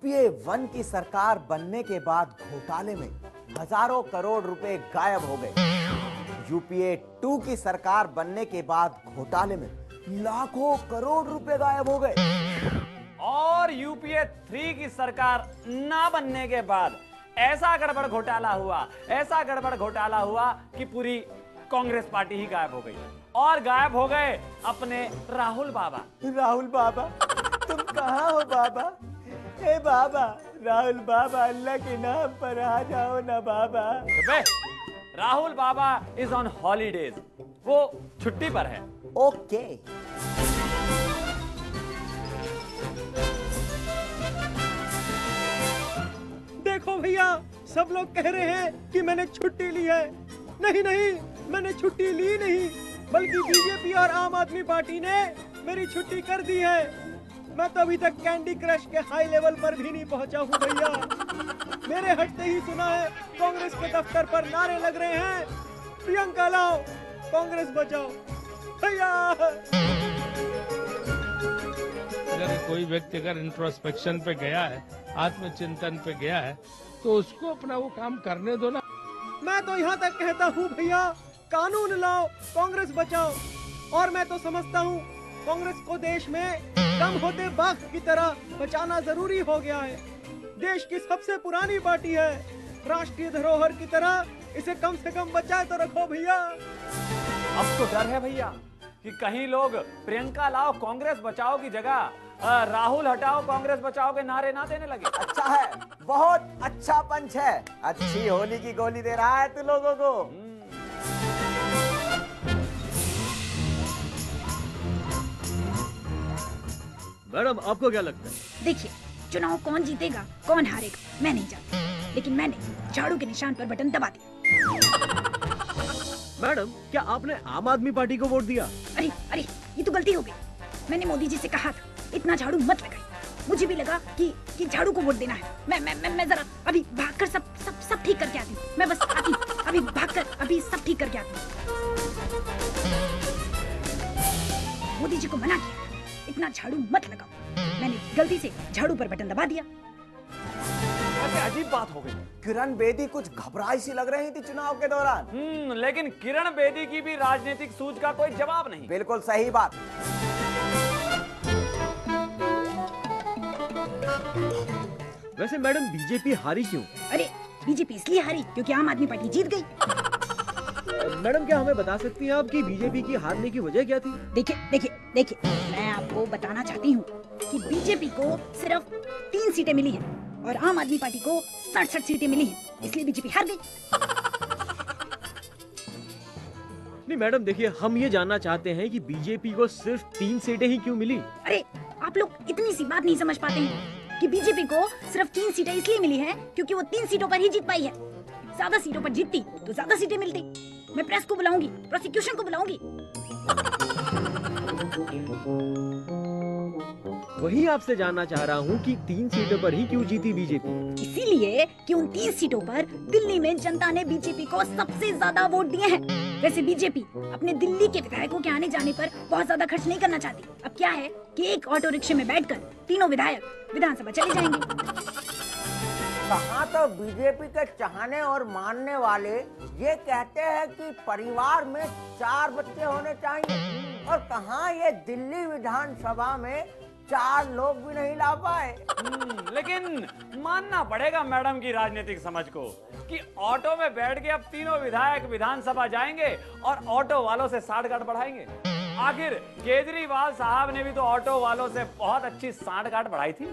UPA 1 की सरकार बनने के बाद घोटाले में हजारों करोड़ रुपए गायब हो गए। यूपीए 2 की सरकार बनने के बाद घोटाले में लाखों करोड़ रुपए गायब हो गए। और यूपीए 3 की सरकार ना बनने के बाद ऐसा गड़बड़ घोटाला हुआ कि पूरी कांग्रेस पार्टी ही गायब हो गई। और गायब हो गए अपने राहुल बाबा। राहुल बाबा, तुम कहाँ हो बाबा? ए बाबा, राहुल बाबा, अल्लाह के नाम पर आ जाओ ना बाबा। राहुल बाबा इज ऑन हॉलीडेज, वो छुट्टी पर है। ओके। देखो भैया, सब लोग कह रहे हैं कि मैंने छुट्टी ली है। नहीं नहीं, मैंने छुट्टी ली नहीं, बल्कि बीजेपी और आम आदमी पार्टी ने मेरी छुट्टी कर दी है। मैं तो अभी तक कैंडी क्रश के हाई लेवल पर भी नहीं पहुंचा हूं भैया। मेरे हटते ही सुना है कांग्रेस के दफ्तर पर नारे लग रहे हैं, प्रियंका लाओ, कांग्रेस बचाओ भैया। अगर कोई व्यक्ति अगर इंट्रोस्पेक्शन पे गया है, आत्मचिंतन पे गया है, तो उसको अपना वो काम करने दो ना। मैं तो यहाँ तक कहता हूँ भैया, कानून लाओ, कांग्रेस बचाओ। और मैं तो समझता हूँ कांग्रेस को देश में कम होते बाघ की तरह बचाना जरूरी हो गया है। देश की सबसे पुरानी पार्टी है, राष्ट्रीय धरोहर की तरह इसे कम से कम बचाए तो रखो भैया। अब तो डर है भैया कि कहीं लोग प्रियंका लाओ कांग्रेस बचाओ की जगह राहुल हटाओ कांग्रेस बचाओ के नारे ना देने लगे। अच्छा है, बहुत अच्छा पंच है। अच्छी होली की गोली दे रहा है तू लोगों को। मैडम, आपको क्या लगता है? देखिए, चुनाव कौन जीतेगा कौन हारेगा मैं नहीं जानती, लेकिन मैंने झाड़ू के निशान पर बटन दबा दिया। मैडम, क्या आपने आम आदमी पार्टी को वोट दिया? अरे अरे, ये तो गलती हो गई। मैंने मोदी जी से कहा था इतना झाड़ू मत लगाइए। मुझे भी लगा कि झाड़ू को वोट देना है। मैं जरा अभी भागकर सब ठीक करके आती हूँ। मैं बस आती हूँ, अभी भागकर अभी सब ठीक करके आती हूँ। मोदी जी को मना किया, इतना झाड़ू मत लगाओ। मैंने गलती से झाड़ू पर बटन दबा दिया। ऐसे अजीब बात हो गई। किरण बेदी कुछ घबराई सी लग रही थी चुनाव के दौरान। लेकिन किरण बेदी की भी राजनीतिक सूझ का कोई जवाब नहीं। बिल्कुल सही बात। वैसे मैडम, बीजेपी हारी क्यों? अरे, बीजेपी इसलिए हारी क्योंकि आम आदमी पार्टी जीत गई। मैडम, क्या हमें बता सकती हैं आप कि बीजेपी की हारने की वजह क्या थी? देखिए, मैं आपको बताना चाहती हूँ कि बीजेपी को सिर्फ 3 सीटें मिली हैं और आम आदमी पार्टी को 67 सीटें मिली हैं, इसलिए बीजेपी हार गई। नहीं मैडम, देखिए, हम ये जानना चाहते हैं कि बीजेपी को सिर्फ 3 सीटें ही क्यों मिली? अरे, आप लोग इतनी सी बात नहीं समझ पाते हैं कि बीजेपी को सिर्फ 3 सीटें इसलिए मिली हैं क्योंकि वो 3 सीटों पर ही जीत पाई है। ज्यादा सीटों पर जीतती तो ज्यादा सीटें मिलती। मैं प्रेस को बुलाऊंगी, प्रोसिक्यूशन को बुलाऊंगी। वही आपसे जानना चाह रहा हूँ कि 3 सीटों पर ही क्यों जीती बीजेपी? इसीलिए कि उन 3 सीटों पर दिल्ली में जनता ने बीजेपी को सबसे ज्यादा वोट दिए हैं। वैसे बीजेपी अपने दिल्ली के विधायकों के आने जाने पर बहुत ज्यादा खर्च नहीं करना चाहती। अब क्या है कि एक ऑटो रिक्शे में बैठकर तीनों विधायक विधानसभा चले जाएंगे। कहाँ तो बीजेपी के चाहने और मानने वाले ये कहते हैं कि परिवार में 4 बच्चे होने चाहिए, और कहाँ ये दिल्ली विधानसभा में 4 लोग भी नहीं ला पाए। लेकिन मानना पड़ेगा मैडम की राजनीतिक समझ को कि ऑटो में बैठ के अब तीनों विधायक विधानसभा जाएंगे और ऑटो वालों से साठगांठ बढ़ाएंगे। आखिर केजरीवाल साहब ने भी तो ऑटो वालों से बहुत अच्छी साठगांठ बढ़ाई थी।